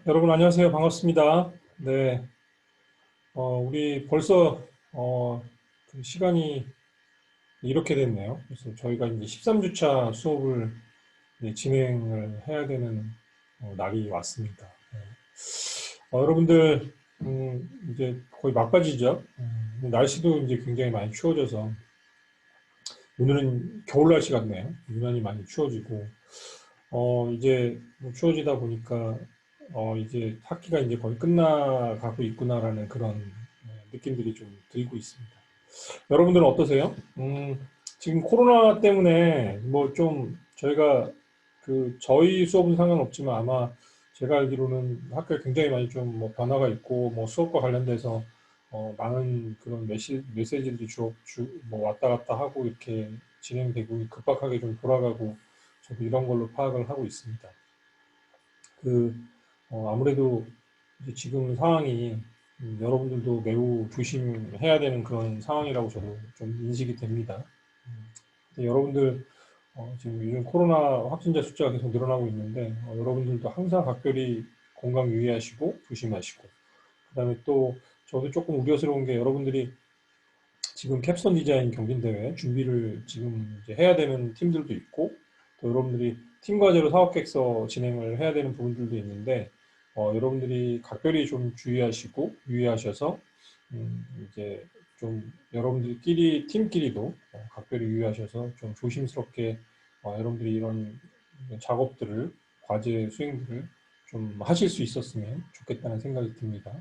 여러분 안녕하세요. 반갑습니다. 네, 우리 벌써 그 시간이 이렇게 됐네요. 그래서 저희가 이제 13주차 수업을 이제 진행을 해야 되는 날이 왔습니다. 네. 여러분들 이제 거의 막바지죠. 날씨도 이제 굉장히 많이 추워져서 오늘은 겨울 날씨 같네요. 유난히 많이 추워지고 이제 뭐 추워지다 보니까 이제 학기가 이제 거의 끝나가고 있구나라는 그런 느낌들이 좀 들고 있습니다. 여러분들은 어떠세요? 지금 코로나 때문에 뭐 좀 저희가 저희 수업은 상관없지만 아마 제가 알기로는 학교에 굉장히 많이 좀 뭐 변화가 있고 뭐 수업과 관련돼서 많은 그런 메시지들이 뭐 왔다 갔다 하고 이렇게 진행되고 급박하게 좀 돌아가고 저도 이런 걸로 파악을 하고 있습니다. 그 아무래도 이제 지금 상황이 여러분들도 매우 조심해야 되는 그런 상황이라고 저도 좀 인식이 됩니다. 근데 여러분들 지금 요즘 코로나 확진자 숫자가 계속 늘어나고 있는데 여러분들도 항상 각별히 건강 유의하시고 조심하시고 그다음에 또 저도 조금 우려스러운 게 여러분들이 지금 캡스톤 디자인 경진대회 준비를 지금 이제 해야 되는 팀들도 있고, 또 여러분들이 팀 과제로 사업 계획서 진행을 해야 되는 부분들도 있는데, 여러분들이 각별히 좀 주의하시고, 유의하셔서, 이제 좀 여러분들끼리, 팀끼리도 각별히 유의하셔서 좀 조심스럽게 여러분들이 이런 작업들을, 과제 수행들을 좀 하실 수 있었으면 좋겠다는 생각이 듭니다.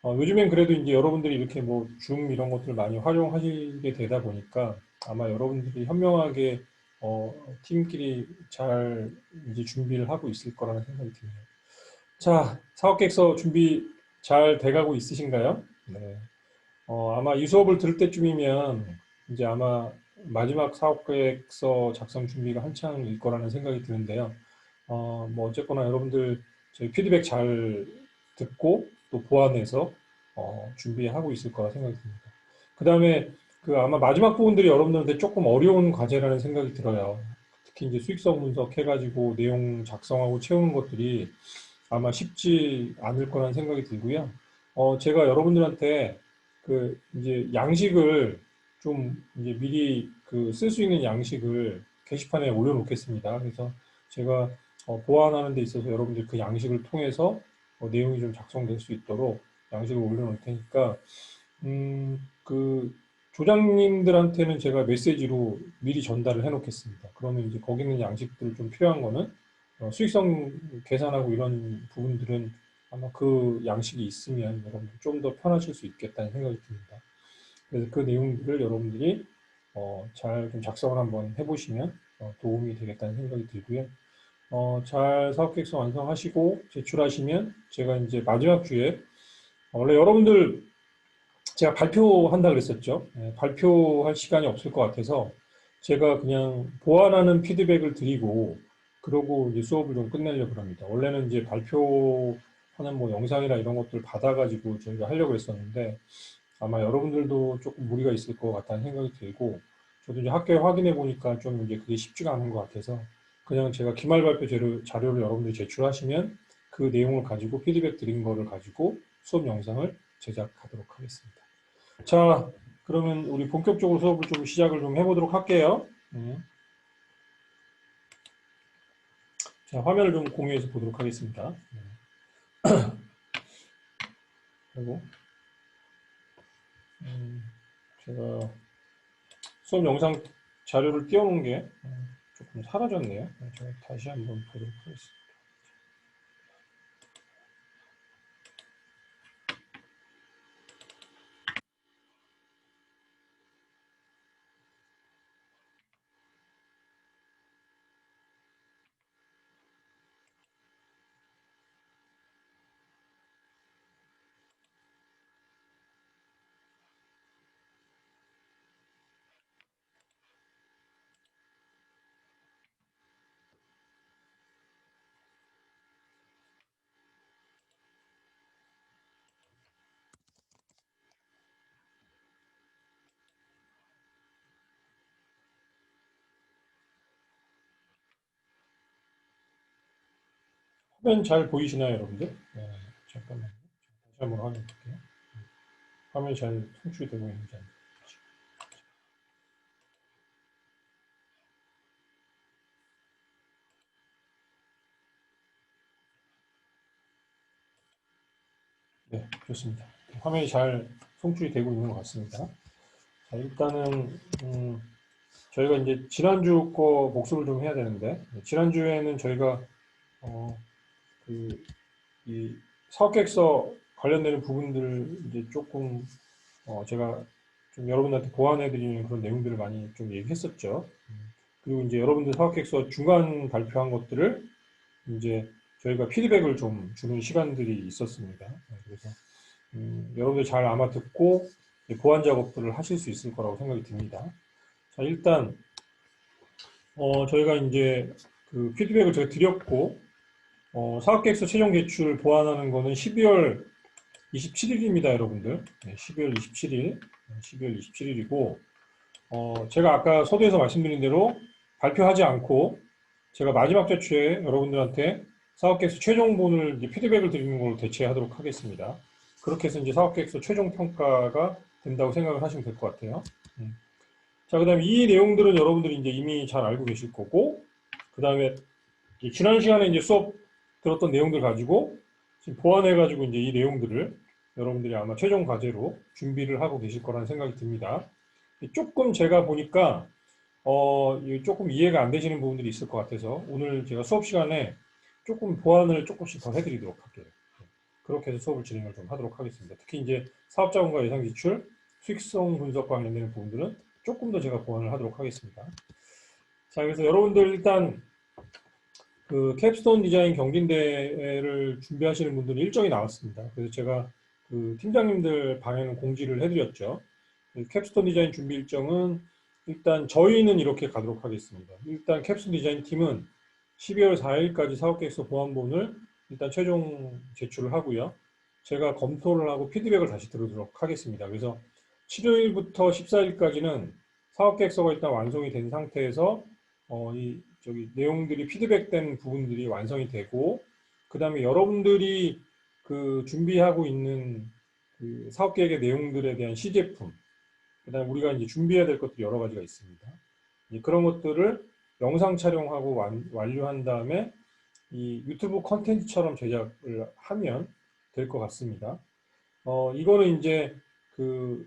요즘엔 그래도 이제 여러분들이 이렇게 뭐 줌 이런 것들을 많이 활용하시게 되다 보니까 아마 여러분들이 현명하게 어, 팀끼리 잘 이제 준비를 하고 있을 거라는 생각이 드네요. 자, 사업계획서 준비 잘 돼가고 있으신가요? 네. 아마 이 수업을 들을 때쯤이면 이제 아마 마지막 사업계획서 작성 준비가 한창일 거라는 생각이 드는데요. 뭐 어쨌거나 여러분들 저희 피드백 잘 듣고 또 보완해서 준비하고 있을 거라 생각이 듭니다. 그 다음에 그 아마 마지막 부분들이 여러분들한테 조금 어려운 과제라는 생각이 들어요. 특히 이제 수익성 분석해가지고 내용 작성하고 채우는 것들이 아마 쉽지 않을 거라는 생각이 들고요. 제가 여러분들한테 이제 양식을 좀 이제 미리 쓸 수 있는 양식을 게시판에 올려놓겠습니다. 그래서 제가 보완하는 데 있어서 여러분들 그 양식을 통해서 내용이 좀 작성될 수 있도록 양식을 올려놓을 테니까 그 조장님들한테는 제가 메시지로 미리 전달을 해놓겠습니다. 그러면 이제 거기 있는 양식들 좀 필요한 거는 수익성 계산하고 이런 부분들은 아마 그 양식이 있으면 여러분들 좀 더 편하실 수 있겠다는 생각이 듭니다. 그래서 그 내용들을 여러분들이 잘 좀 작성을 한번 해보시면 도움이 되겠다는 생각이 들고요. 잘 사업계획서 완성하시고 제출하시면 제가 이제 마지막 주에 원래 여러분들 제가 발표한다 그랬었죠. 발표할 시간이 없을 것 같아서 제가 그냥 보완하는 피드백을 드리고 그러고 이제 수업을 좀 끝내려고 합니다. 원래는 이제 발표하는 뭐 영상이나 이런 것들 받아가지고 저희가 하려고 했었는데 아마 여러분들도 조금 무리가 있을 것 같다는 생각이 들고 저도 이제 학교에 확인해 보니까 좀 이제 그게 쉽지가 않은 것 같아서 그냥 제가 기말 발표 자료를 여러분들이 제출하시면 그 내용을 가지고 피드백 드린 거를 가지고 수업 영상을 제작하도록 하겠습니다. 자, 그러면 우리 본격적으로 수업을 좀 시작을 좀 해보도록 할게요. 자, 화면을 좀 공유해서 보도록 하겠습니다. 그리고 제가 수업 영상 자료를 띄워놓은 게 조금 사라졌네요. 제가 다시 한번 보도록 하겠습니다. 화면 잘 보이시나요, 여러분들? 네, 잠깐만요. 다시 한번 확인해 볼게요. 화면이 잘 송출이 되고 있는지 안 되는지. 네, 좋습니다. 화면이 잘 송출이 되고 있는 것 같습니다. 자, 일단은 저희가 이제 지난주 거 복습을 좀 해야 되는데, 지난주에는 저희가 어, 그, 이 사업계획서 관련되는 부분들 이제 조금 제가 좀 여러분들한테 보완해 드리는 그런 내용들을 많이 좀 얘기했었죠. 그리고 이제 여러분들 사업계획서 중간 발표한 것들을 이제 저희가 피드백을 좀 주는 시간들이 있었습니다. 네, 그래서 여러분들 잘 아마 듣고 보완 작업들을 하실 수 있을 거라고 생각이 듭니다. 자, 일단 저희가 이제 그 피드백을 제가 드렸고 사업계획서 최종 제출 보완하는 거는 12월 27일입니다, 여러분들. 네, 12월 27일, 12월 27일이고 제가 아까 서두에서 말씀드린 대로 발표하지 않고 제가 마지막 자주에 여러분들한테 사업계획서 최종본을 이제 피드백을 드리는 걸로 대체하도록 하겠습니다. 그렇게 해서 이제 사업계획서 최종 평가가 된다고 생각을 하시면 될 것 같아요. 자, 그 다음에 이 내용들은 여러분들이 이제 이미 잘 알고 계실 거고, 그 다음에 지난 시간에 이제 수업 들었던 내용들 가지고 지금 보완해가지고 이제 이 내용들을 여러분들이 아마 최종 과제로 준비를 하고 계실 거라는 생각이 듭니다. 조금 제가 보니까 조금 이해가 안 되시는 부분들이 있을 것 같아서 오늘 제가 수업 시간에 조금 보완을 조금씩 더 해드리도록 할게요. 그렇게 해서 수업을 진행을 좀 하도록 하겠습니다. 특히 이제 사업자금과 예상 지출, 수익성 분석과 관련되는 부분들은 조금 더 제가 보완을 하도록 하겠습니다. 자, 그래서 여러분들 일단 그 캡스톤 디자인 경진대회를 준비하시는 분들은 일정이 나왔습니다. 그래서 제가 그 팀장님들 방에는 공지를 해드렸죠. 캡스톤 디자인 준비 일정은 일단 저희는 이렇게 가도록 하겠습니다. 일단 캡스톤 디자인 팀은 12월 4일까지 사업계획서 보완본을 일단 최종 제출을 하고요. 제가 검토를 하고 피드백을 다시 들어도록 하겠습니다. 그래서 7일부터 14일까지는 사업계획서가 일단 완성이 된 상태에서 이 저기 내용들이 피드백된 부분들이 완성이 되고 그 다음에 여러분들이 그 준비하고 있는 그 사업계획의 내용들에 대한 시제품 그다음에 우리가 이제 준비해야 될 것들이 여러 가지가 있습니다. 그런 것들을 영상 촬영하고 완료한 다음에 이 유튜브 컨텐츠처럼 제작을 하면 될 것 같습니다. 이거는 이제 그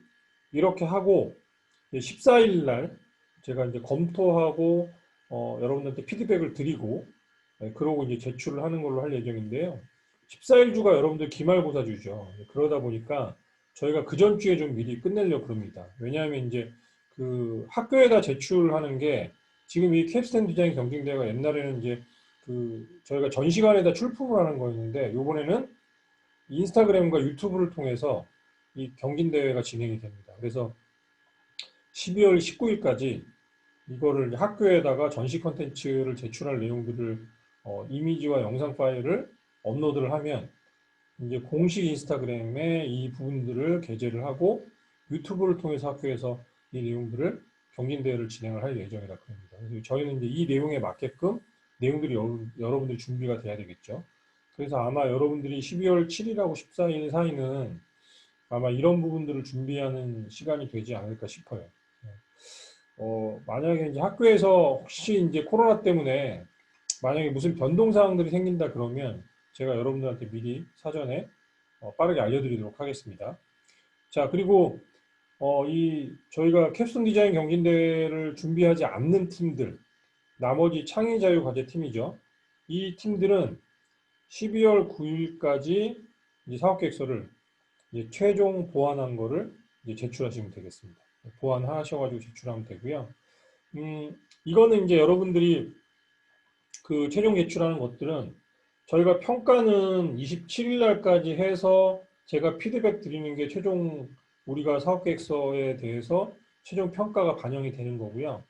이렇게 하고 14일 날 제가 이제 검토하고 여러분들한테 피드백을 드리고 그러고 이제 제출을 하는 걸로 할 예정인데요. 14일 주가 여러분들 기말고사 주죠. 그러다 보니까 저희가 그 전주에 좀 미리 끝내려고 그럽니다. 왜냐하면 이제 그 학교에다 제출하는 게 지금 이 캡스톤 디자인 경쟁대회가 옛날에는 이제 그 저희가 전시관에다 출품을 하는 거였는데 이번에는 인스타그램과 유튜브를 통해서 이 경진대회가 진행이 됩니다. 그래서 12월 19일까지 이거를 학교에다가 전시 컨텐츠를 제출할 내용들을 이미지와 영상 파일을 업로드를 하면 이제 공식 인스타그램에 이 부분들을 게재를 하고 유튜브를 통해서 학교에서 이 내용들을 경진대회를 진행을 할 예정이라 그럽니다. 그래서 저희는 이제 이 내용에 맞게끔 내용들이 여러분들이 준비가 돼야 되겠죠. 그래서 아마 여러분들이 12월 7일하고 14일 사이는 아마 이런 부분들을 준비하는 시간이 되지 않을까 싶어요. 만약에 이제 학교에서 혹시 이제 코로나 때문에 만약에 무슨 변동 사항들이 생긴다 그러면 제가 여러분들한테 미리 사전에 빠르게 알려드리도록 하겠습니다. 자, 그리고 저희가 캡스톤 디자인 경진대회를 준비하지 않는 팀들, 나머지 창의자유과제 팀이죠. 이 팀들은 12월 9일까지 사업계획서를 이제 최종 보완한 거를 이제 제출하시면 되겠습니다. 보완하셔가지고 제출하면 되고요. 이거는 이제 여러분들이 그 최종 제출하는 것들은 저희가 평가는 27일 날까지 해서 제가 피드백 드리는 게 최종 우리가 사업계획서에 대해서 최종 평가가 반영이 되는 거고요.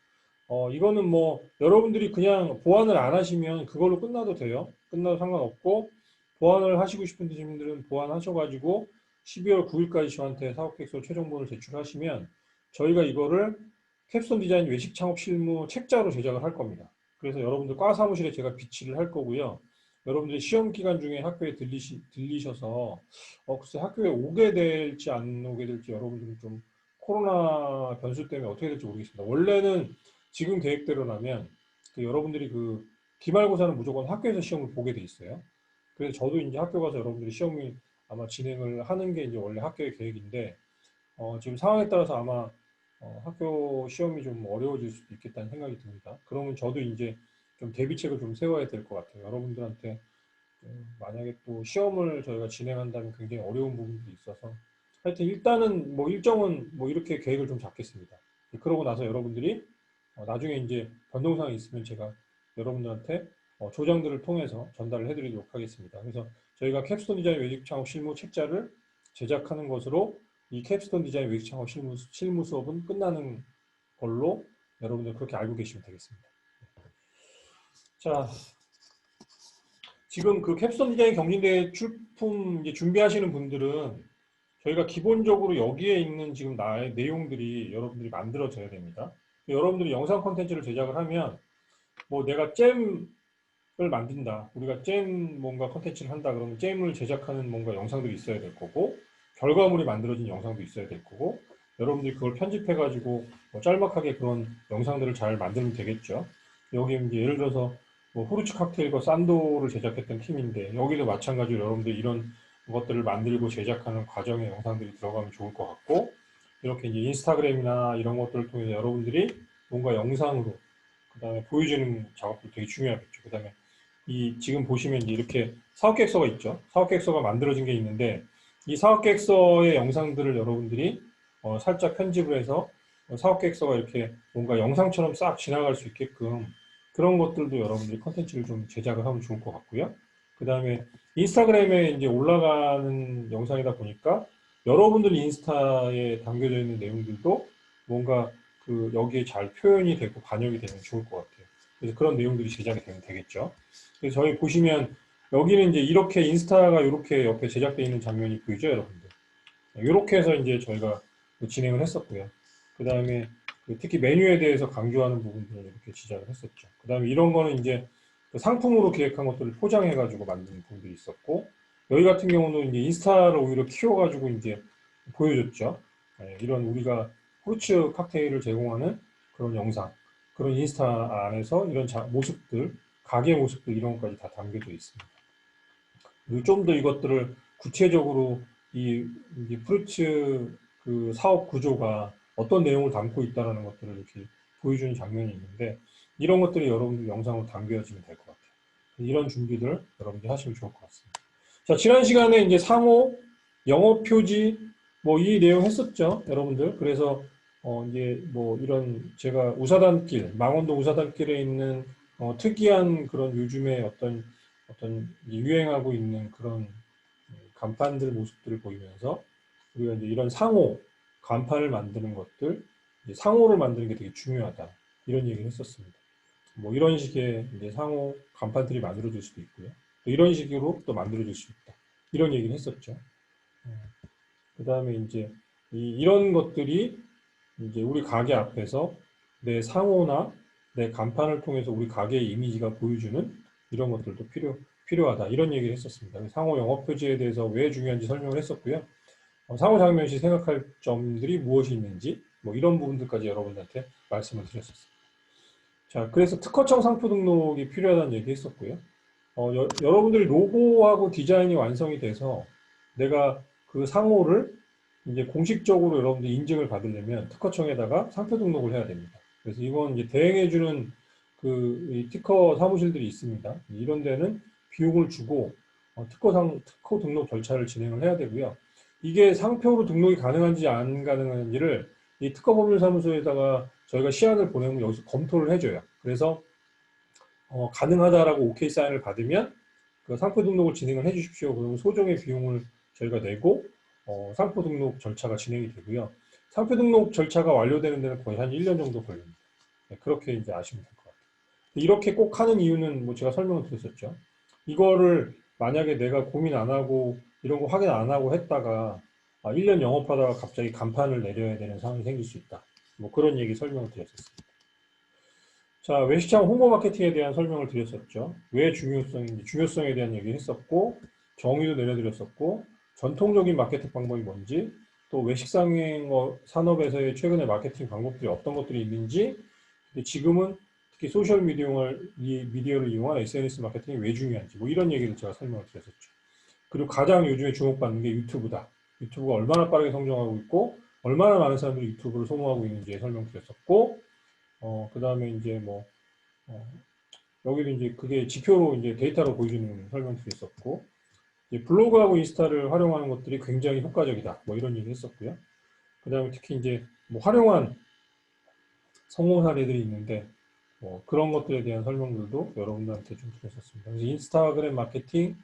이거는 뭐 여러분들이 그냥 보완을 안 하시면 그걸로 끝나도 돼요. 끝나도 상관없고 보완을 하시고 싶은 분들은 보완하셔가지고 12월 9일까지 저한테 사업계획서 최종본을 제출하시면 저희가 이거를 캡스톤 디자인 외식 창업 실무 책자로 제작을 할 겁니다. 그래서 여러분들 과 사무실에 제가 비치를 할 거고요. 여러분들이 시험 기간 중에 학교에 들리셔서 글쎄 학교에 오게 될지 안 오게 될지 여러분들은 좀 코로나 변수 때문에 어떻게 될지 모르겠습니다. 원래는 지금 계획대로라면 여러분들이 그 기말고사는 무조건 학교에서 시험을 보게 돼 있어요. 그래서 저도 이제 학교 가서 여러분들이 시험을 아마 진행을 하는 게 이제 원래 학교의 계획인데 지금 상황에 따라서 아마 학교 시험이 좀 어려워질 수도 있겠다는 생각이 듭니다. 그러면 저도 이제 좀 대비책을 좀 세워야 될 것 같아요. 여러분들한테 만약에 또 시험을 저희가 진행한다면 굉장히 어려운 부분들이 있어서 하여튼 일단은 뭐 일정은 뭐 이렇게 계획을 좀 잡겠습니다. 그러고 나서 여러분들이 나중에 이제 변동사항이 있으면 제가 여러분들한테 조정들을 통해서 전달을 해드리도록 하겠습니다. 그래서 저희가 캡스톤 디자인 외직 창업 실무 책자를 제작하는 것으로 이 캡스톤 디자인 외직 창업 실무 수업은 끝나는 걸로 여러분들 그렇게 알고 계시면 되겠습니다. 자, 지금 그 캡스톤 디자인 경진대회 출품 이제 준비하시는 분들은 저희가 기본적으로 여기에 있는 지금 나의 내용들이 여러분들이 만들어져야 됩니다. 여러분들이 영상 콘텐츠를 제작을 하면 뭐 내가 잼을 만든다. 우리가 잼 뭔가 콘텐츠를 한다. 그러면 잼을 제작하는 뭔가 영상들이 있어야 될 거고 결과물이 만들어진 영상도 있어야 될 거고 여러분들이 그걸 편집해가지고 뭐 짤막하게 그런 영상들을 잘 만들면 되겠죠. 여기 이제 예를 들어서 뭐 후르츠 칵테일과 산도를 제작했던 팀인데 여기도 마찬가지로 여러분들 이런 것들을 만들고 제작하는 과정의 영상들이 들어가면 좋을 것 같고 이렇게 이제 인스타그램이나 이런 것들을 통해서 여러분들이 뭔가 영상으로 그다음에 보여주는 작업도 되게 중요하겠죠. 그다음에 이 지금 보시면 이제 이렇게 사업계획서가 있죠. 사업계획서가 만들어진 게 있는데 이 사업계획서의 영상들을 여러분들이 살짝 편집을 해서 사업계획서가 이렇게 뭔가 영상처럼 싹 지나갈 수 있게끔 그런 것들도 여러분들이 컨텐츠를 좀 제작을 하면 좋을 것 같고요. 그 다음에 인스타그램에 이제 올라가는 영상이다 보니까 여러분들 인스타에 담겨져 있는 내용들도 뭔가 그 여기에 잘 표현이 되고 반영이 되면 좋을 것 같아요. 그래서 그런 내용들이 제작이 되면 되겠죠. 그래서 저희 보시면 여기는 이제 이렇게 인스타가 이렇게 옆에 제작되어 있는 장면이 보이죠, 여러분들. 이렇게 해서 이제 저희가 진행을 했었고요. 그 다음에 특히 메뉴에 대해서 강조하는 부분들을 이렇게 지적을 했었죠. 그 다음에 이런 거는 이제 그 상품으로 기획한 것들을 포장해가지고 만든 부분들이 있었고, 여기 같은 경우는 이제 인스타를 오히려 키워가지고 이제 보여줬죠. 이런 우리가 후르츠 칵테일을 제공하는 그런 영상, 그런 인스타 안에서 이런 모습들, 가게 모습들 이런 것까지 다 담겨져 있습니다. 그리고 좀 더 이것들을 구체적으로 이 프루츠 그 사업 구조가 어떤 내용을 담고 있다는 것들을 이렇게 보여주는 장면이 있는데 이런 것들이 여러분들 영상으로 담겨지면 될 것 같아요. 이런 준비들 여러분들 하시면 좋을 것 같습니다. 자, 지난 시간에 이제 상호, 영어 표지 뭐 이 내용 했었죠, 여러분들. 그래서 이제 뭐 이런 제가 우사단길, 망원동 우사단길에 있는 특이한 그런 요즘에 어떤 유행하고 있는 그런 간판들 모습들을 보이면서 우리가 이제 이런 상호 간판을 만드는 것들, 상호를 만드는 게 되게 중요하다. 이런 얘기를 했었습니다. 뭐 이런 식의 이제 상호 간판들이 만들어질 수도 있고요. 또 이런 식으로 또 만들어질 수 있다. 이런 얘기를 했었죠. 그 다음에 이제 이런 것들이 이제 우리 가게 앞에서 내 상호나 내 간판을 통해서 우리 가게의 이미지가 보여주는 이런 것들도 필요하다. 이런 얘기를 했었습니다. 상호 영업 표지에 대해서 왜 중요한지 설명을 했었고요. 상호 장면 시 생각할 점들이 무엇이 있는지 뭐 이런 부분들까지 여러분들한테 말씀을 드렸었습니다. 자, 그래서 특허청 상표 등록이 필요하다는 얘기 했었고요. 여러분들이 로고하고 디자인이 완성이 돼서 내가 그 상호를 이제 공식적으로 여러분들이 인증을 받으려면 특허청에다가 상표 등록을 해야 됩니다. 그래서 이건 이제 대행해주는 그 특허 사무실들이 있습니다. 이런 데는 비용을 주고 특허 등록 절차를 진행을 해야 되고요. 이게 상표로 등록이 가능한지 안 가능한지를 이 특허법률사무소에다가 저희가 시안을 보내면 여기서 검토를 해줘요. 그래서 가능하다라고 오케이 사인을 받으면 그 상표 등록을 진행을 해주십시오. 그러면 소정의 비용을 저희가 내고 상표 등록 절차가 진행이 되고요. 상표 등록 절차가 완료되는 데는 거의 한 1년 정도 걸립니다. 네, 그렇게 이제 아시면 될 것 같아요. 이렇게 꼭 하는 이유는 뭐 제가 설명을 드렸었죠. 이거를 만약에 내가 고민 안 하고 이런 거 확인 안 하고 했다가 1년 영업하다가 갑자기 간판을 내려야 되는 상황이 생길 수 있다. 뭐 그런 얘기 설명을 드렸었습니다. 자, 외식창업 홍보 마케팅에 대한 설명을 드렸었죠. 왜 중요성인지, 중요성에 대한 얘기를 했었고, 정의도 내려드렸었고, 전통적인 마케팅 방법이 뭔지, 또 외식상행 산업에서의 최근의 마케팅 방법들이 어떤 것들이 있는지, 근데 지금은 특히 미디어를 이용한 SNS 마케팅이 왜 중요한지, 뭐 이런 얘기를 제가 설명을 드렸었죠. 그리고 가장 요즘에 주목받는 게 유튜브다. 유튜브가 얼마나 빠르게 성장하고 있고, 얼마나 많은 사람들이 유튜브를 소모하고 있는지에 설명드렸었고, 그 다음에 이제 뭐, 어, 여기도 이제 그게 지표로 이제 데이터로 보여주는 설명드렸었고, 이제 블로그하고 인스타를 활용하는 것들이 굉장히 효과적이다. 뭐 이런 얘기 했었고요. 그 다음에 특히 이제 뭐 활용한 성공 사례들이 있는데, 그런 것들에 대한 설명들도 여러분들한테 좀 드렸었습니다. 그래서 인스타그램 마케팅,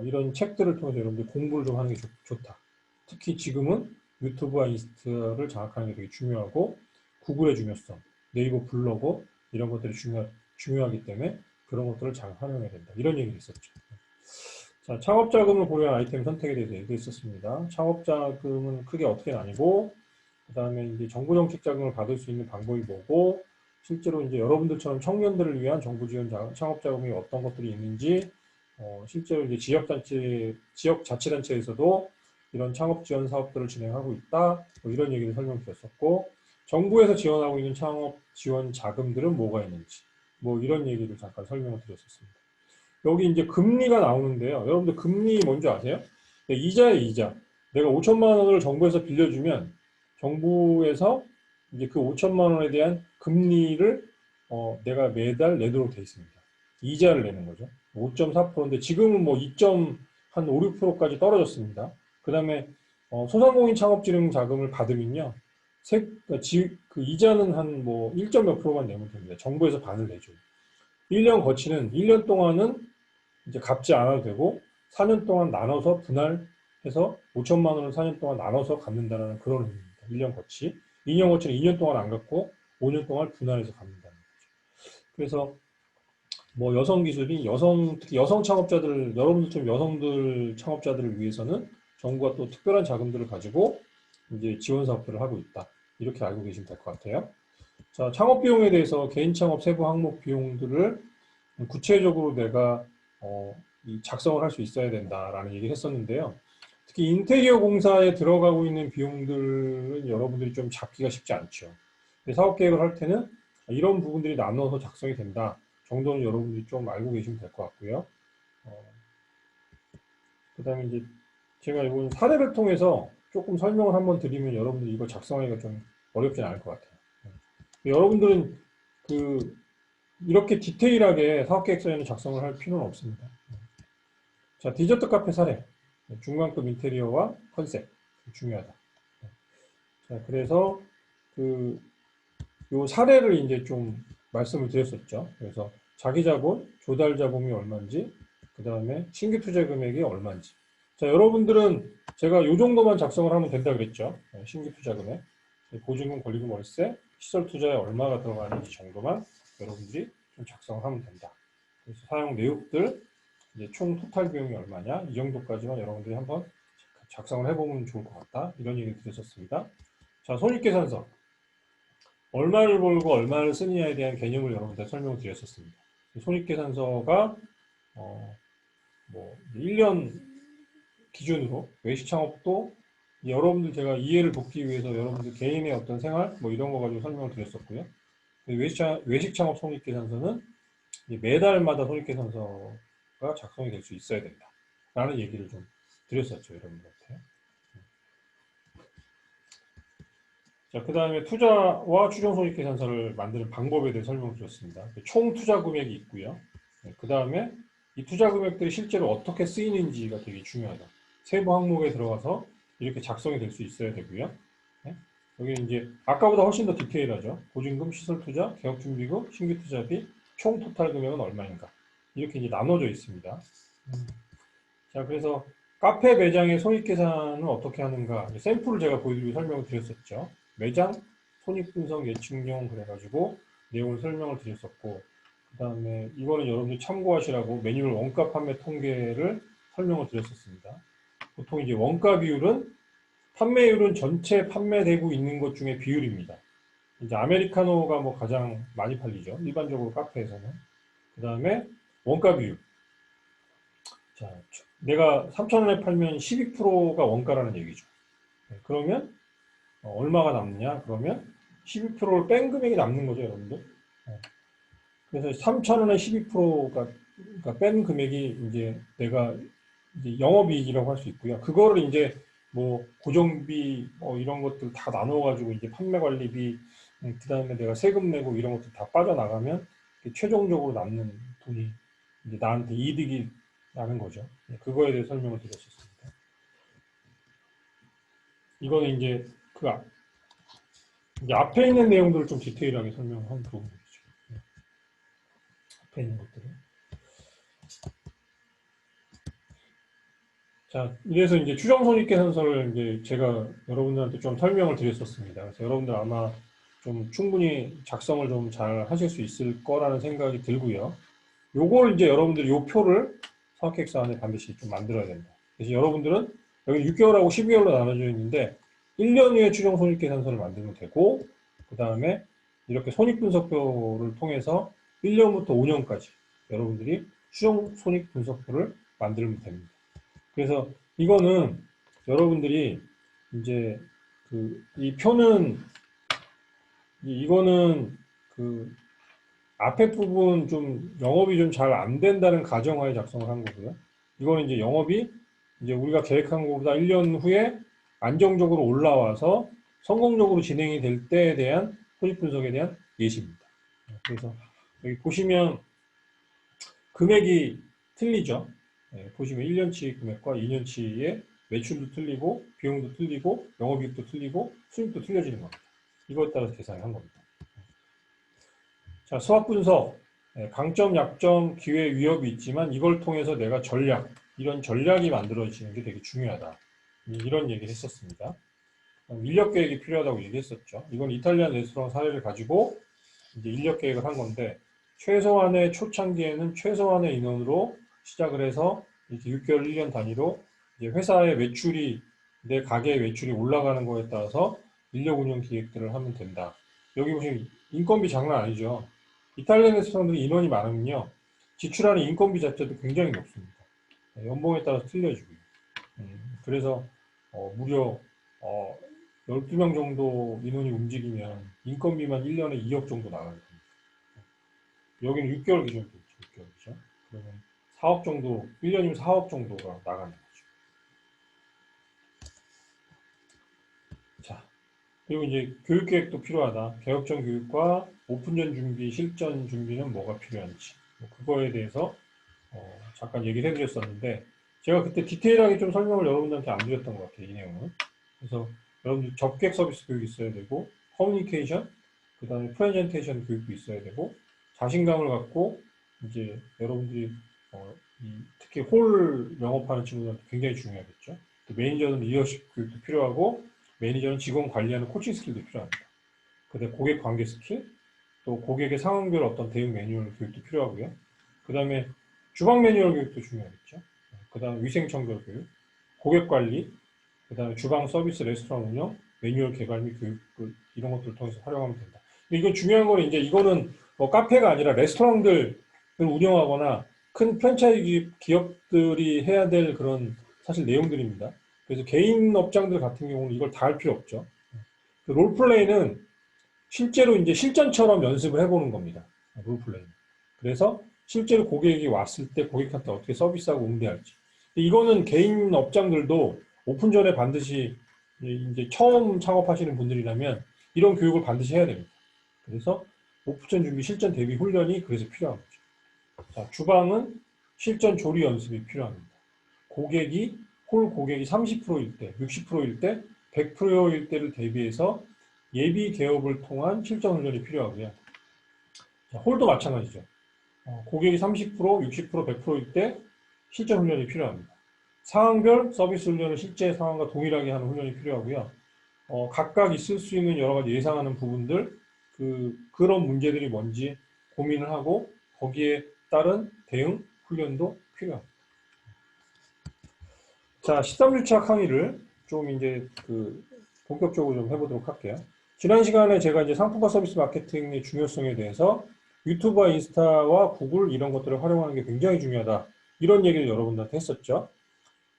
이런 책들을 통해서 여러분들 공부를 좀 하는 게 좋다. 특히 지금은 유튜브와 인스타를 장악하는 게 되게 중요하고, 구글의 중요성, 네이버 블로그, 이런 것들이 중요하기 때문에 그런 것들을 잘 활용해야 된다. 이런 얘기를 했었죠. 자, 창업자금을 고려한 아이템 선택에 대해서 얘기했었습니다. 창업자금은 크게 어떻게 나뉘고, 그 다음에 이제 정부 정책 자금을 받을 수 있는 방법이 뭐고, 실제로 이제 여러분들처럼 청년들을 위한 정부 지원 창업 자금이 어떤 것들이 있는지, 실제로 이제 지역 자치단체에서도 이런 창업 지원 사업들을 진행하고 있다. 뭐 이런 얘기를 설명드렸었고, 정부에서 지원하고 있는 창업 지원 자금들은 뭐가 있는지, 뭐 이런 얘기를 잠깐 설명을 드렸었습니다. 여기 이제 금리가 나오는데요. 여러분들 금리 뭔지 아세요? 네, 이자에 이자. 내가 5천만 원을 정부에서 빌려주면 정부에서 이제 그 5천만 원에 대한 금리를 내가 매달 내도록 되어 있습니다. 이자를 내는 거죠. 5.4%인데 지금은 뭐 2.5, 6%까지 떨어졌습니다. 그 다음에 소상공인 창업진흥 자금을 받으면요. 그 이자는 한 뭐 1점 몇 프로만 내면 됩니다. 정부에서 반을 내줘요. 1년 거치는 1년 동안은 이제 갚지 않아도 되고 4년 동안 나눠서 분할해서 5천만 원을 4년 동안 나눠서 갚는다는 그런 의미입니다. 1년 거치. 2년 거치는 2년 동안 안 갚고 5년 동안 분할해서 갚는다는 거죠. 그래서 뭐 여성 기술이 특히 여성 창업자들, 여러분들처럼 여성들 창업자들을 위해서는 정부가 또 특별한 자금들을 가지고 이제 지원 사업들을 하고 있다. 이렇게 알고 계시면 될 것 같아요. 자, 창업 비용에 대해서 개인 창업 세부 항목 비용들을 구체적으로 내가 작성을 할 수 있어야 된다라는 얘기를 했었는데요. 특히 인테리어 공사에 들어가고 있는 비용들은 여러분들이 좀 잡기가 쉽지 않죠. 사업 계획을 할 때는 이런 부분들이 나눠서 작성이 된다 정도는 여러분들이 좀 알고 계시면 될 것 같고요. 그 다음에 이제 제가 이번 사례를 통해서 조금 설명을 한번 드리면 여러분들이 이거 작성하기가 좀 어렵진 않을 것 같아요. 여러분들은 이렇게 디테일하게 사업계획서에는 작성을 할 필요는 없습니다. 자, 디저트 카페 사례. 중간급 인테리어와 컨셉. 중요하다. 자, 그래서 요 사례를 이제 좀 말씀을 드렸었죠. 그래서 자기 자본, 조달 자본이 얼마인지, 그 다음에 신규 투자 금액이 얼마인지. 자, 여러분들은 제가 요 정도만 작성을 하면 된다 그랬죠. 신규 투자 금액, 보증금, 권리금, 월세, 시설 투자에 얼마가 들어가는지 정도만 여러분들이 좀 작성을 하면 된다. 그래서 사용 내역들, 이제 총 토탈 비용이 얼마냐, 이 정도까지만 여러분들이 한번 작성을 해보면 좋을 것 같다. 이런 얘기를 드렸었습니다. 자, 손익계산서. 얼마를 벌고 얼마를 쓰느냐에 대한 개념을 여러분들 설명을 드렸었습니다. 손익계산서가 뭐 1년 기준으로 외식 창업도 여러분들 제가 이해를 돕기 위해서 여러분들 개인의 어떤 생활 뭐 이런 거 가지고 설명을 드렸었고요. 외식 창업 손익계산서는 매달마다 손익계산서가 작성이 될 수 있어야 된다. 라는 얘기를 좀 드렸었죠, 여러분들한테. 자, 그 다음에 투자와 추정 손익계산서를 만드는 방법에 대해 설명을 드렸습니다. 총 투자 금액이 있고요. 그 다음에 이 투자 금액들이 실제로 어떻게 쓰이는지가 되게 중요하다. 세부 항목에 들어가서 이렇게 작성이 될 수 있어야 되고요. 네? 여기 이제 아까보다 훨씬 더 디테일하죠. 보증금, 시설 투자, 개업 준비금, 신규 투자비, 총 토탈 금액은 얼마인가. 이렇게 이제 나눠져 있습니다. 자, 그래서 카페 매장의 손익계산은 어떻게 하는가. 샘플을 제가 보여드리고 설명을 드렸었죠. 매장 손익분석 예측용 그래가지고 내용을 설명을 드렸었고, 그 다음에 이거는 여러분들이 참고하시라고 매뉴얼 원가 판매 통계를 설명을 드렸었습니다. 보통 이제 원가 비율은 판매율은 전체 판매되고 있는 것 중에 비율입니다. 이제 아메리카노가 뭐 가장 많이 팔리죠. 일반적으로 카페에서는. 그 다음에 원가 비율. 자, 내가 3,000원에 팔면 12%가 원가라는 얘기죠. 네, 그러면 얼마가 남느냐? 그러면 12%를 뺀 금액이 남는 거죠, 여러분들. 네. 그래서 3,000원에 12%가 그러니까 뺀 금액이 이제 내가 이제 영업이익이라고 할 수 있고요. 그거를 이제 뭐 고정비 이런 것들 다 나눠가지고 이제 판매 관리비, 그다음에 내가 세금 내고 이런 것들 다 빠져나가면 최종적으로 남는 돈이 이제 나한테 이득이 나는 거죠. 네, 그거에 대해 설명을 드렸었습니다. 이거는 이제 앞에 있는 내용들을 좀 디테일하게 설명한 부분이죠. 네, 앞에 있는 것들을. 자, 이래서 이제 추정손익계산서를 이제 제가 여러분들한테 좀 설명을 드렸었습니다. 그래서 여러분들 아마 좀 충분히 작성을 좀 잘 하실 수 있을 거라는 생각이 들고요. 요걸 이제 여러분들이 요 표를 사업계획서 안에 반드시 좀 만들어야 된다. 그래서 여러분들은 여기 6개월하고 12개월로 나눠져 있는데 1년 후에 추정손익계산서를 만들면 되고, 그 다음에 이렇게 손익분석표를 통해서 1년부터 5년까지 여러분들이 추정손익분석표를 만들면 됩니다. 그래서 이거는 여러분들이 이제 이 표는 이거는 그 앞에 부분 좀 영업이 좀 잘 안 된다는 가정하에 작성을 한 거고요. 이거는 이제 영업이 이제 우리가 계획한 것보다 1년 후에 안정적으로 올라와서 성공적으로 진행이 될 때에 대한 손익 분석에 대한 예시입니다. 그래서 여기 보시면 금액이 틀리죠. 네, 보시면 1년치 금액과 2년치의 매출도 틀리고 비용도 틀리고 영업이익도 틀리고 수익도 틀려지는 겁니다. 이거에 따라서 계산을 한 겁니다. 자, 수학 분석, 강점, 약점, 기회, 위협이 있지만 이걸 통해서 내가 이런 전략이 만들어지는 게 되게 중요하다. 이런 얘기를 했었습니다. 인력 계획이 필요하다고 얘기했었죠. 이건 이탈리안 레스토랑 사례를 가지고 이제 인력 계획을 한 건데, 최소한의 초창기에는 최소한의 인원으로 시작을 해서 이렇게 6개월, 1년 단위로 이제 회사의 매출이, 내 가게의 매출이 올라가는 거에 따라서 인력 운영 기획들을 하면 된다. 여기 보시면 인건비 장난 아니죠. 이탈리안 레스토랑들이 인원이 많으면요, 지출하는 인건비 자체도 굉장히 높습니다. 연봉에 따라서 틀려지고요. 그래서 무려 12명 정도 인원이 움직이면 인건비만 1년에 2억 정도 나가요. 여기는 6개월 기준이죠. 6개월이죠. 그러면 4억 정도, 1년이면 4억 정도가 나가는 거죠. 자, 그리고 이제 교육계획도 필요하다. 개업전 교육과 오픈전 준비, 실전 준비는 뭐가 필요한지. 그거에 대해서 잠깐 얘기를 해드렸었는데, 제가 그때 디테일하게 좀 설명을 여러분들한테 안 드렸던 것 같아요, 이 내용은. 그래서 여러분들 접객 서비스 교육이 있어야 되고, 커뮤니케이션, 그 다음에 프레젠테이션 교육도 있어야 되고, 자신감을 갖고 이제 여러분들이 특히 홀 영업하는 친구들한테 굉장히 중요하겠죠. 또 매니저는 리더십 교육도 필요하고, 매니저는 직원 관리하는 코칭 스킬도 필요합니다. 그다음에 고객 관계 스킬, 또 고객의 상황별 어떤 대응 매뉴얼 교육도 필요하고요. 그 다음에 주방 매뉴얼 교육도 중요하겠죠. 그 다음에 위생청결 교육, 고객 관리, 그 다음에 주방 서비스 레스토랑 운영, 매뉴얼 개발 및 교육을 이런 것들을 통해서 활용하면 된다. 근데 이건 중요한 거는 이제 이거는 뭐 카페가 아니라 레스토랑들을 운영하거나 큰 프랜차이즈 기업들이 해야 될 그런 사실 내용들입니다. 그래서 개인 업장들 같은 경우는 이걸 다 할 필요 없죠. 롤플레이는 실제로 이제 실전처럼 연습을 해보는 겁니다. 롤플레이. 그래서 실제로 고객이 왔을 때 고객한테 어떻게 서비스하고 응대할지. 이거는 개인 업장들도 오픈 전에 반드시 이제 처음 창업하시는 분들이라면 이런 교육을 반드시 해야 됩니다. 그래서 오픈 준비, 실전 대비 훈련이 그래서 필요한 거죠. 자, 주방은 실전 조리 연습이 필요합니다. 홀 고객이 30%일 때, 60%일 때, 100%일 때를 대비해서 예비 개업을 통한 실전 훈련이 필요하고요. 자, 홀도 마찬가지죠. 고객이 30%, 60%, 100%일 때 실전 훈련이 필요합니다. 상황별 서비스 훈련을 실제 상황과 동일하게 하는 훈련이 필요하고요. 각각 있을 수 있는 여러 가지 예상하는 부분들, 그런 문제들이 뭔지 고민을 하고 거기에 따른 대응 훈련도 필요합니다. 자, 13주차 강의를 좀 이제 본격적으로 좀 해보도록 할게요. 지난 시간에 제가 이제 상품과 서비스 마케팅의 중요성에 대해서 유튜브와 인스타와 구글 이런 것들을 활용하는 게 굉장히 중요하다. 이런 얘기를 여러분들한테 했었죠.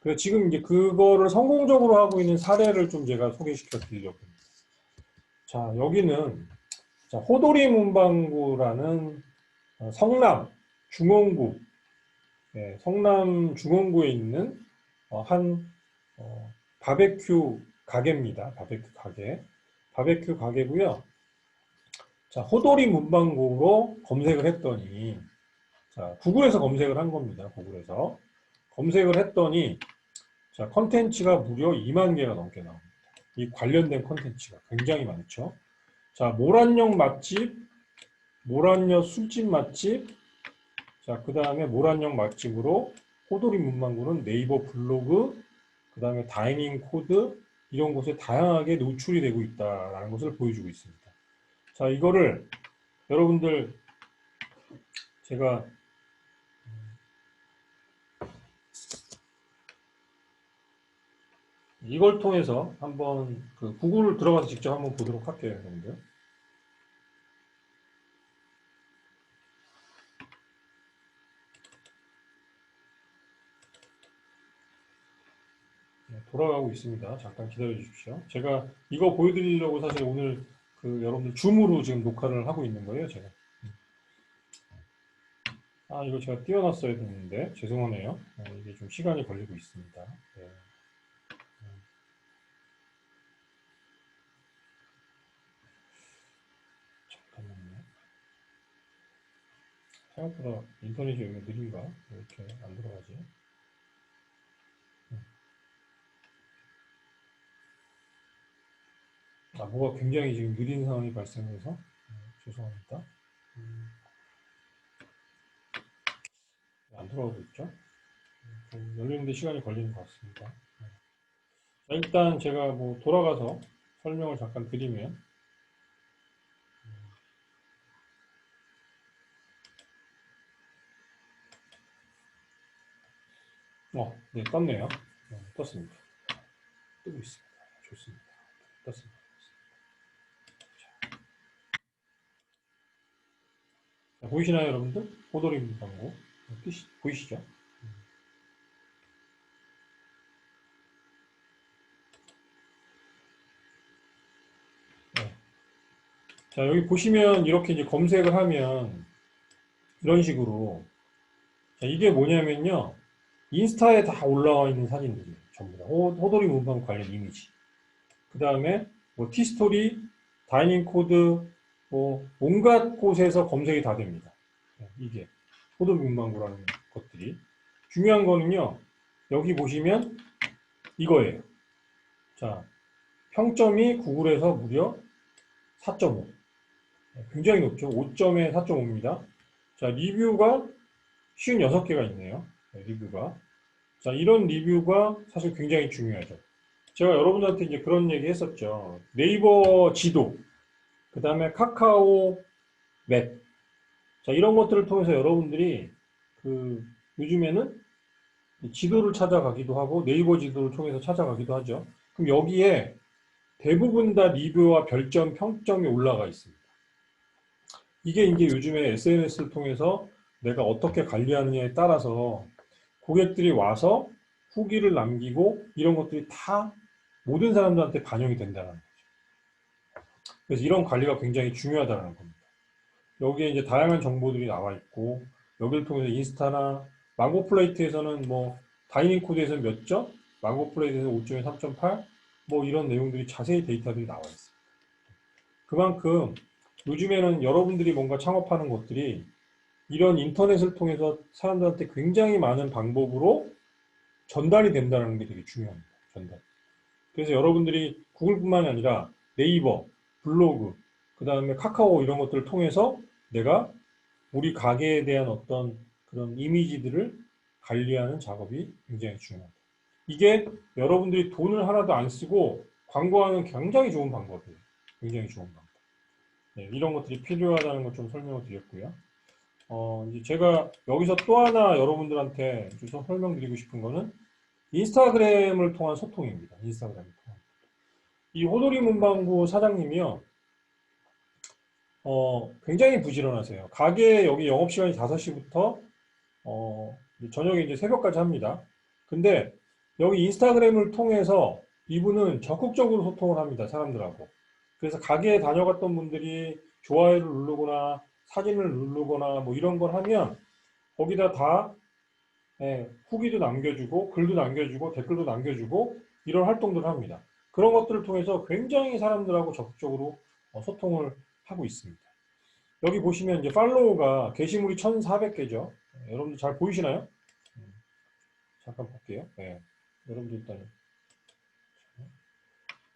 그래서 지금 이제 그거를 성공적으로 하고 있는 사례를 좀 제가 소개시켜 드리려고 합니다. 자, 여기는 자, 호돌이 문방구라는 성남 중원구, 성남 중원구에 있는 한 바베큐 가게입니다. 바베큐 가게. 바베큐 가게고요. 자, 호돌이 문방구로 검색을 했더니 자, 구글에서 검색을 한 겁니다. 구글에서 검색을 했더니 자, 컨텐츠가 무려 2만 개가 넘게 나옵니다. 이 관련된 컨텐츠가 굉장히 많죠. 자, 모란역 맛집, 모란역 술집 맛집, 자, 그 다음에 모란역 맛집으로 호돌이 문방구는 네이버 블로그, 그 다음에 다이닝 코드, 이런 곳에 다양하게 노출이 되고 있다는 것을 보여주고 있습니다. 자, 이거를 여러분들 제가 이걸 통해서 한번 그 구글을 들어가서 직접 한번 보도록 할게요, 여러분들. 돌아가고 있습니다. 잠깐 기다려 주십시오. 제가 이거 보여드리려고 사실 오늘 그 여러분들 줌으로 지금 녹화를 하고 있는 거예요, 제가. 아, 이거 제가 띄워놨어야 됐는데 죄송하네요. 이게 좀 시간이 걸리고 있습니다. 네. 잠깐만요. 생각보다 인터넷이 여기 느린가? 왜 이렇게 안 들어가지? 아, 뭐가 굉장히 지금 느린 상황이 발생해서 죄송합니다. 안 들어가고 있죠? 좀 열리는데 시간이 걸리는 것 같습니다. 자, 일단 제가 뭐 돌아가서 설명을 잠깐 드리면 네, 떴네요. 떴습니다. 뜨고 있습니다. 좋습니다. 떴습니다. 자, 보이시나요, 여러분들? 호돌이 문방구 보이시죠? 네. 자, 여기 보시면 이렇게 이제 검색을 하면 이런 식으로 자, 이게 뭐냐면요. 인스타에 다 올라와 있는 사진들이에요. 전부 다. 호돌이 문방구 관련 이미지. 그 다음에 뭐 티스토리, 다이닝 코드, 뭐 온갖 곳에서 검색이 다 됩니다. 이게 호돌이 문방구라는 것들이. 중요한 거는요. 여기 보시면 이거예요. 자, 평점이 구글에서 무려 4.5. 굉장히 높죠. 5점에 4.5입니다. 자, 리뷰가 56개가 있네요. 리뷰가. 자, 이런 리뷰가 사실 굉장히 중요하죠. 제가 여러분들한테 이제 그런 얘기 했었죠. 네이버 지도, 그 다음에 카카오 맵. 자, 이런 것들을 통해서 여러분들이 그 요즘에는 지도를 찾아가기도 하고 네이버 지도를 통해서 찾아가기도 하죠. 그럼 여기에 대부분 다 리뷰와 별점, 평점이 올라가 있습니다. 이게 이제 요즘에 SNS를 통해서 내가 어떻게 관리하느냐에 따라서 고객들이 와서 후기를 남기고 이런 것들이 다 모든 사람들한테 반영이 된다는 거죠. 그래서 이런 관리가 굉장히 중요하다는 겁니다. 여기에 이제 다양한 정보들이 나와 있고 여기를 통해서 인스타나 망고플레이트에서는 뭐 다이닝 코드에서 몇 점, 망고플레이트에서 5점에 3.8, 뭐 이런 내용들이 자세히 데이터들이 나와 있습니다. 그만큼 요즘에는 여러분들이 뭔가 창업하는 것들이 이런 인터넷을 통해서 사람들한테 굉장히 많은 방법으로 전달이 된다는 게 되게 중요합니다. 전달. 그래서 여러분들이 구글뿐만이 아니라 네이버, 블로그, 그 다음에 카카오 이런 것들을 통해서 내가 우리 가게에 대한 어떤 그런 이미지들을 관리하는 작업이 굉장히 중요합니다. 이게 여러분들이 돈을 하나도 안 쓰고 광고하는 굉장히 좋은 방법이에요. 굉장히 좋은 방법. 네, 이런 것들이 필요하다는 걸 좀 설명을 드렸고요. 이제 제가 여기서 또 하나 여러분들한테 좀 설명드리고 싶은 거는 인스타그램을 통한 소통입니다. 인스타그램을 통한. 이 호돌이 문방구 사장님이요. 굉장히 부지런하세요. 가게 여기 영업시간이 5시부터 저녁에 이제 새벽까지 합니다. 근데 여기 인스타그램을 통해서 이분은 적극적으로 소통을 합니다. 사람들하고. 그래서 가게에 다녀갔던 분들이 좋아요를 누르거나 사진을 누르거나 뭐 이런 걸 하면 거기다 다 후기도 남겨주고 글도 남겨주고 댓글도 남겨주고 이런 활동들을 합니다. 그런 것들을 통해서 굉장히 사람들하고 적극적으로 소통을 하고 있습니다. 여기 보시면 이제 팔로우가 게시물이 1,400개죠. 여러분들 잘 보이시나요? 잠깐 볼게요. 네. 여러분들 일단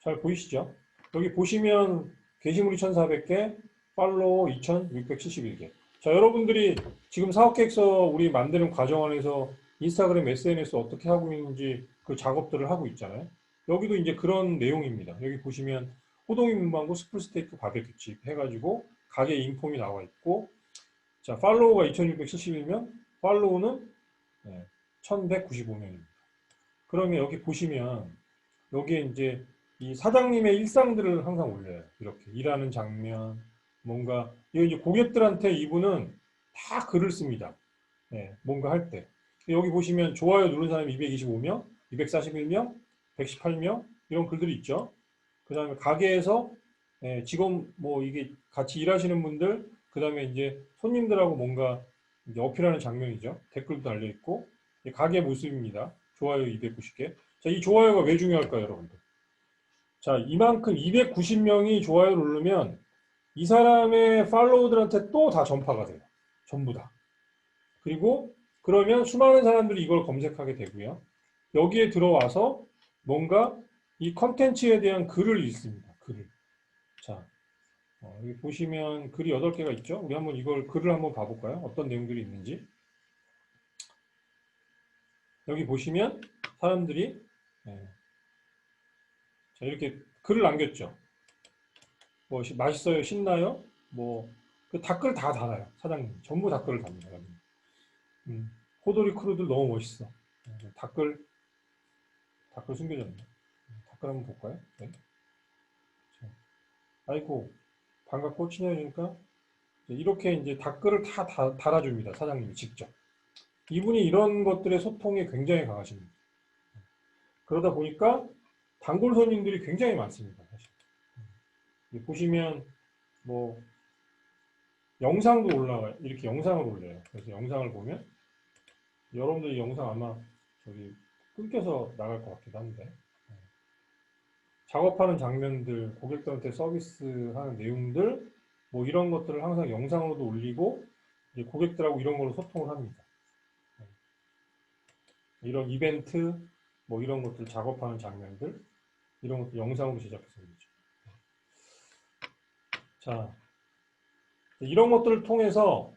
잘 보이시죠? 여기 보시면 게시물이 1,400개, 팔로우 2,671개. 자, 여러분들이 지금 사업계획서 우리 만드는 과정 안에서 인스타그램, SNS 어떻게 하고 있는지 그 작업들을 하고 있잖아요. 여기도 이제 그런 내용입니다. 여기 보시면 호동이 문방구 스풀스테이크 바베큐집 해가지고 가게 인폼이 나와 있고, 자, 팔로우가 2,671명, 팔로우는 1,195명입니다. 그러면 여기 보시면 여기에 이제 이 사장님의 일상들을 항상 올려요. 이렇게 일하는 장면, 뭔가 이거 이제 고객들한테 이분은 다 글을 씁니다. 뭔가 할 때. 여기 보시면 좋아요 누른 사람이 225명, 241명, 118명 이런 글들이 있죠. 그 다음에 가게에서 직원 뭐 이게 같이 일하시는 분들, 그 다음에 이제 손님들하고 뭔가 이제 어필하는 장면이죠. 댓글도 달려 있고 가게 모습입니다. 좋아요 290개. 자, 이 좋아요가 왜 중요할까요, 여러분들? 자, 이만큼 290명이 좋아요를 누르면 이 사람의 팔로우들한테 또 다 전파가 돼요. 전부 다. 그리고 그러면 수많은 사람들이 이걸 검색하게 되고요. 여기에 들어와서 뭔가 이 컨텐츠에 대한 글을 읽습니다. 글을. 자, 여기 보시면 글이 8개가 있죠. 우리 한번 이걸 글을 한번 봐볼까요? 어떤 내용들이 있는지. 여기 보시면 사람들이 자, 이렇게 글을 남겼죠. 뭐 맛있어요, 신나요? 뭐 그 댓글 다 달아요. 사장님 전부 댓글을 답니다. 호돌이 크루들 너무 멋있어. 댓글 숨겨졌네. 댓글 한번 볼까요? 네. 자, 아이고 반갑고 친해지니까 이렇게 이제 댓글을 다 달아줍니다. 사장님이 직접. 이분이 이런 것들의 소통에 굉장히 강하십니다. 그러다 보니까 단골 손님들이 굉장히 많습니다. 사실. 보시면 뭐 영상도 올라가요. 이렇게 영상을 올려요. 그래서 영상을 보면 여러분들이 영상 아마 저기 끊겨서 나갈 것 같기도 한데 작업하는 장면들, 고객들한테 서비스하는 내용들 뭐 이런 것들을 항상 영상으로도 올리고 이제 고객들하고 이런 걸로 소통을 합니다. 이런 이벤트 뭐 이런 것들 작업하는 장면들 이런 것들 영상으로 제작해서 올리죠. 자, 이런 것들을 통해서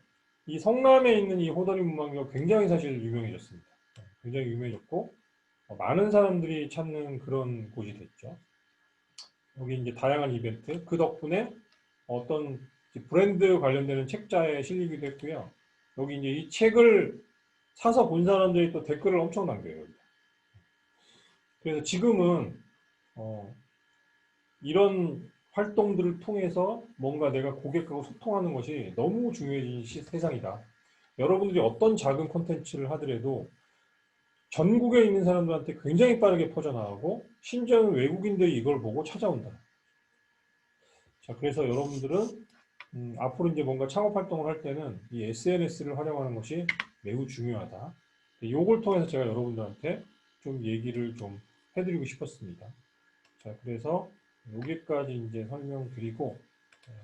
이 성남에 있는 이 호더리 문방구가 굉장히 사실 유명해졌습니다. 굉장히 유명해졌고 많은 사람들이 찾는 그런 곳이 됐죠. 여기 이제 다양한 이벤트 그 덕분에 어떤 브랜드 관련되는 책자에 실리기도 했고요. 여기 이제 이 책을 사서 본 사람들이 또 댓글을 엄청 남겨요. 그래서 지금은 이런 활동들을 통해서 뭔가 내가 고객하고 소통하는 것이 너무 중요해진 세상이다. 여러분들이 어떤 작은 콘텐츠를 하더라도 전국에 있는 사람들한테 굉장히 빠르게 퍼져나가고 심지어는 외국인들이 이걸 보고 찾아온다. 자, 그래서 여러분들은 앞으로 이제 뭔가 창업 활동을 할 때는 이 SNS를 활용하는 것이 매우 중요하다. 이걸 통해서 제가 여러분들한테 좀 얘기를 좀 해드리고 싶었습니다. 자, 그래서 여기까지 이제 설명드리고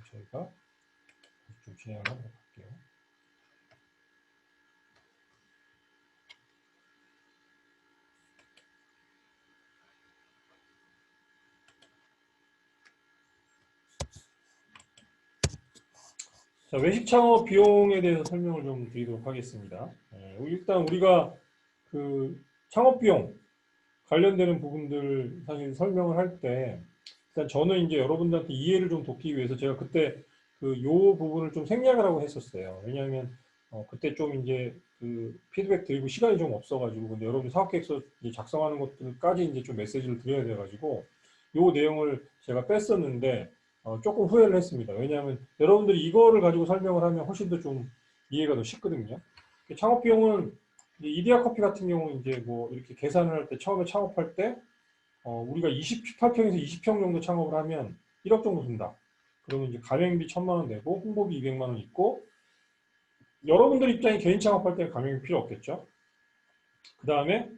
저희가 좀 진행을 하도록 할게요. 자, 외식 창업 비용에 대해서 설명을 좀 드리도록 하겠습니다. 일단 우리가 그 창업 비용 관련되는 부분들 사실 설명을 할 때 일단 저는 이제 여러분들한테 이해를 좀 돕기 위해서 제가 그때 그 요 부분을 좀 생략을 하고 했었어요. 왜냐하면 그때 좀 이제 그 피드백 드리고 시간이 좀 없어가지고 근데 여러분 사업계획서 작성하는 것들까지 이제 좀 메시지를 드려야 돼가지고 요 내용을 제가 뺐었는데 조금 후회를 했습니다. 왜냐하면 여러분들이 이거를 가지고 설명을 하면 훨씬 더 좀 이해가 더 쉽거든요. 창업 비용은 이디야 커피 같은 경우는 이제 뭐 이렇게 계산을 할 때 처음에 창업할 때 우리가 28평에서 20평 정도 창업을 하면 1억 정도 든다. 그러면 이제 가맹비 1,000만 원 내고 홍보비 200만 원 있고 여러분들 입장에 개인 창업할 때는 가맹비 필요 없겠죠. 그 다음에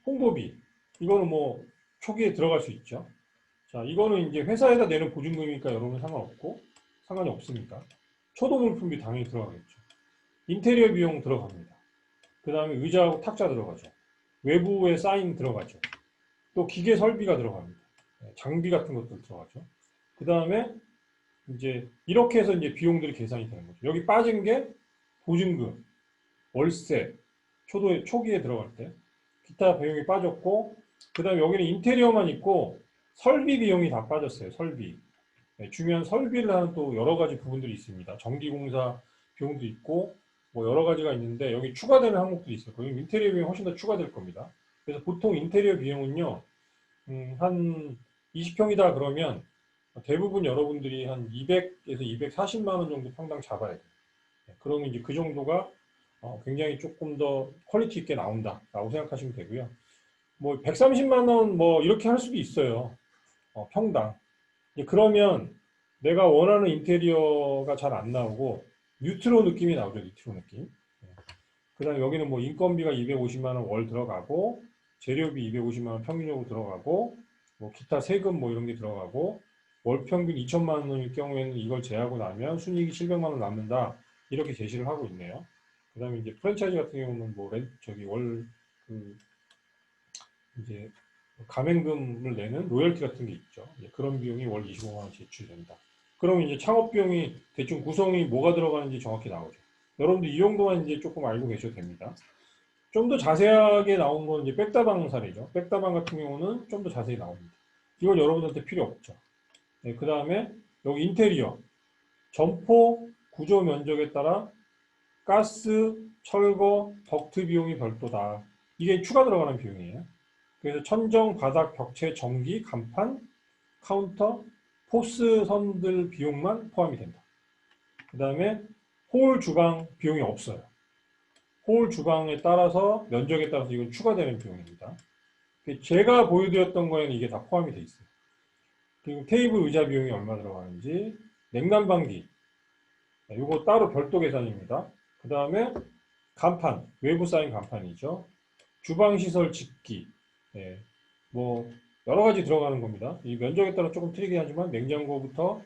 홍보비 이거는 뭐 초기에 들어갈 수 있죠. 자, 이거는 이제 회사에다 내는 보증금이니까 여러분 상관이 없습니까? 초도물품비 당연히 들어가겠죠. 인테리어 비용 들어갑니다. 그 다음에 의자하고 탁자 들어가죠. 외부에 사인 들어가죠. 또 기계 설비가 들어갑니다. 장비 같은 것들 들어가죠. 그 다음에 이제 이렇게 해서 이제 비용들이 계산이 되는 거죠. 여기 빠진 게 보증금, 월세, 초기에 들어갈 때 기타 비용이 빠졌고, 그 다음에 여기는 인테리어만 있고 설비 비용이 다 빠졌어요. 설비. 중요한 설비를 하는 또 여러 가지 부분들이 있습니다. 전기공사 비용도 있고 뭐 여러 가지가 있는데 여기 추가되는 항목들이 있어요. 거기 인테리어 비용이 훨씬 더 추가될 겁니다. 그래서 보통 인테리어 비용은요, 한 20평이다 그러면 대부분 여러분들이 한 200에서 240만 원 정도 평당 잡아야 돼요. 그러면 이제 그 정도가 굉장히 조금 더 퀄리티 있게 나온다라고 생각하시면 되고요. 뭐 130만 원 뭐 이렇게 할 수도 있어요. 평당. 그러면 내가 원하는 인테리어가 잘 안 나오고 뉴트로 느낌이 나오죠. 뉴트로 느낌. 그 다음에 여기는 뭐 인건비가 250만 원 월 들어가고 재료비 250만 원 평균적으로 들어가고 뭐 기타 세금 뭐 이런 게 들어가고 월 평균 2천만 원일 경우에는 이걸 제하고 나면 순이익이 700만 원 남는다. 이렇게 제시를 하고 있네요. 그 다음에 이제 프랜차이즈 같은 경우는 뭐 이제 가맹금을 내는 로열티 같은 게 있죠. 그런 비용이 월 25만 원 제출된다. 그러면 이제 창업 비용이 대충 구성이 뭐가 들어가는지 정확히 나오죠. 여러분들 이 정도만 이제 조금 알고 계셔도 됩니다. 좀 더 자세하게 나온 건 이제 백다방 사례죠. 백다방 같은 경우는 좀 더 자세히 나옵니다. 이건 여러분들한테 필요 없죠. 네, 그 다음에 여기 인테리어, 점포, 구조 면적에 따라 가스, 철거, 덕트 비용이 별도다. 이게 추가 들어가는 비용이에요. 그래서 천정, 바닥, 벽체, 전기, 간판, 카운터, 포스 선들 비용만 포함이 된다. 그 다음에 홀 주방 비용이 없어요. 홀 주방에 따라서 면적에 따라서 이건 추가되는 비용입니다. 제가 보여드렸던 거에는 이게 다 포함이 돼 있어요. 그리고 테이블 의자 비용이 얼마 들어가는지, 냉난방기 이거 따로 별도 계산입니다. 그 다음에 간판, 외부 사인 간판이죠. 주방시설 집기, 뭐 여러 가지 들어가는 겁니다. 이 면적에 따라 조금 틀리긴 하지만 냉장고부터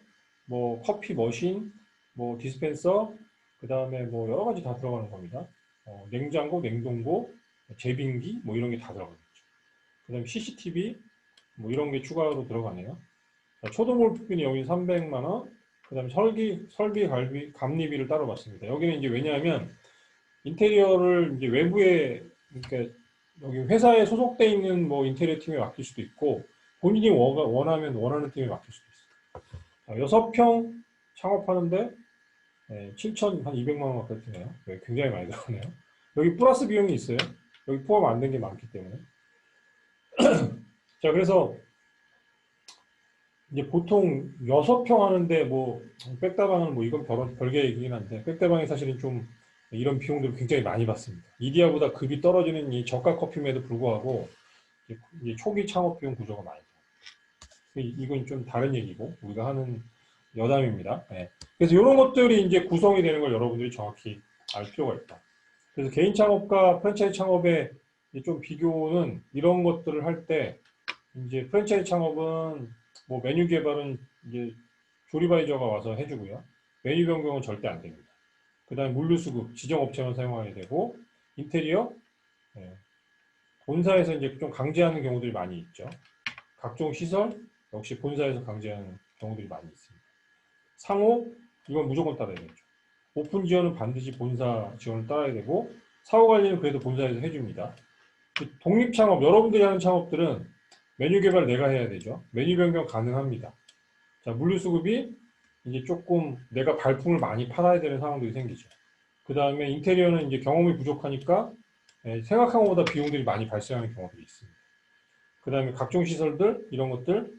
뭐 커피 머신, 뭐 디스펜서, 그 다음에 뭐 여러 가지 다 들어가는 겁니다. 냉장고, 냉동고, 제빙기 뭐 이런 게 다 들어가겠죠. 그 다음에 CCTV 뭐 이런 게 추가로 들어가네요. 초도몰프비는 여기 300만 원, 그 다음에 설비, 감리비를 따로 받습니다. 여기는 이제 왜냐하면 인테리어를 이제 외부에, 그러니까 여기 회사에 소속돼 있는 뭐 인테리어 팀에 맡길 수도 있고 본인이 원하면 원하는 팀에 맡길 수도 있어요. 6평 창업하는데 7,200만 원 가까이 드네요. 굉장히 많이 들어가네요. 여기 플러스 비용이 있어요. 여기 포함 안 된 게 많기 때문에. 자, 그래서 이제 보통 6평 하는데 뭐 백다방은 뭐 이건 별개 얘기긴 한데 백다방이 사실은 좀 이런 비용들을 굉장히 많이 받습니다. 이디야보다 급이 떨어지는 이 저가 커피임에도 불구하고 이제 초기 창업 비용 구조가 많이 돼요. 이건 좀 다른 얘기고 우리가 하는 여담입니다. 네. 그래서 이런 것들이 이제 구성이 되는 걸 여러분들이 정확히 알 필요가 있다. 그래서 개인 창업과 프랜차이즈 창업의 좀 비교는 이런 것들을 할 때 이제 프랜차이즈 창업은 뭐 메뉴 개발은 이제 조리바이저가 와서 해주고요. 메뉴 변경은 절대 안 됩니다. 그 다음에 물류수급, 지정업체만 사용하게 되고, 인테리어, 본사에서 이제 좀 강제하는 경우들이 많이 있죠. 각종 시설, 역시 본사에서 강제하는 경우들이 많이 있습니다. 상호, 이건 무조건 따라야 되죠. 오픈 지원은 반드시 본사 지원을 따라야 되고, 사후 관리는 그래도 본사에서 해줍니다. 독립 창업, 여러분들이 하는 창업들은 메뉴 개발 내가 해야 되죠. 메뉴 변경 가능합니다. 자, 물류수급이 이제 조금 내가 발품을 많이 팔아야 되는 상황들이 생기죠. 그 다음에 인테리어는 이제 경험이 부족하니까 생각한 것보다 비용들이 많이 발생하는 경우들이 있습니다. 그 다음에 각종 시설들, 이런 것들,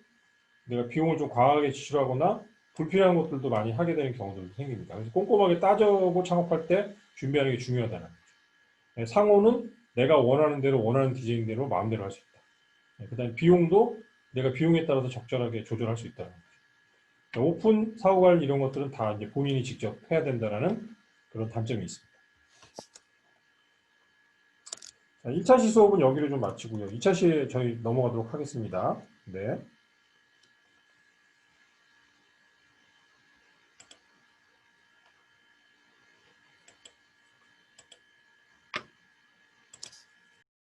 내가 비용을 좀 과하게 지출하거나 불필요한 것들도 많이 하게 되는 경우들도 생깁니다. 그래서 꼼꼼하게 따져고 창업할 때 준비하는 게 중요하다는 거죠. 네, 상호는 내가 원하는 대로 원하는 디자인대로 마음대로 할 수 있다. 네, 그다음에 비용도 내가 비용에 따라서 적절하게 조절할 수 있다는 거죠. 네, 오픈 사고관 이런 것들은 다 이제 본인이 직접 해야 된다라는 그런 단점이 있습니다. 자, 1차 시 수업은 여기를 좀 마치고요. 2차 시에 저희 넘어가도록 하겠습니다. 네.